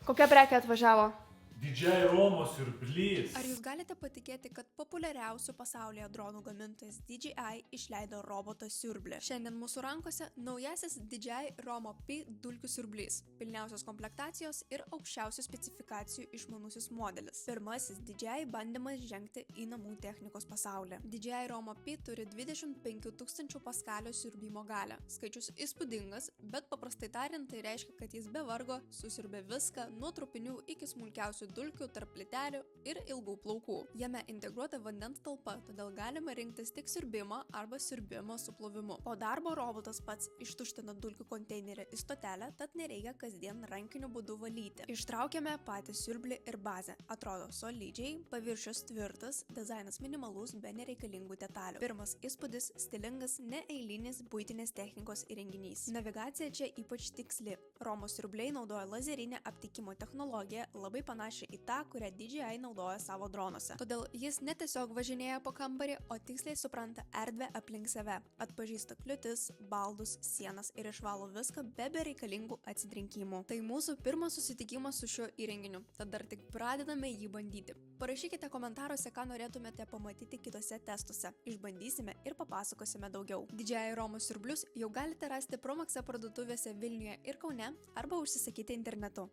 Kokia prekė atvažiavo? Didžiai Romos siurblys. Ar jūs galite patikėti, kad populiariausių pasaulyje dronų gamintojas DJI išleido robotą siurblį? Šiandien mūsų rankose naujasis DJI Romo P dulkių siurblys, pilniausios komplektacijos ir aukščiausių specifikacijų išmanusis modelis. Pirmasis DJI bandymas žengti į namų technikos pasaulį. DJI Romo P turi 25 000 paskalio siurbimo galią. Skaičius įspūdingas, bet paprastai tariant tai reiškia, kad jis be vargo susiurbė viską nuo trupinių iki smulkiausių dulkių tarp plytelių ir ilgų plaukų. Jame integruota vandens talpa, todėl galima rinktis tik siurbimą arba siurbimą su plovimu. Po darbo robotas pats ištuštino dulkių konteinerį į stotelę, tad nereikia kasdien rankiniu būdu valyti. Ištraukėme patį siurblį ir bazę. Atrodo solidžiai, paviršius tvirtas, dizainas minimalus be nereikalingų detalių. Pirmas įspūdis – stilingas, neeilinis buitinės technikos įrenginys. Navigacija čia ypač tiksli. Romo siurbliai naudoja lazerinę aptikimo technologiją, labai panašią į tą, kurią DJI naudoja savo dronuose. Todėl jis ne tiesiog važinėja po kambarį, o tiksliai supranta erdvę aplink save, atpažįsta kliūtis, baldus, sienas ir išvalo viską be bereikalingų atsitrinkimų. Tai mūsų pirmas susitikimas su šiuo įrenginiu, tad dar tik pradedame jį bandyti. Parašykite komentaruose, ką norėtumėte pamatyti kitose testuose. Išbandysime ir papasakosime daugiau. DJI Romo siurblius jau galite rasti Promaxe parduotuvėse Vilniuje ir Kaune arba užsisakyti internetu.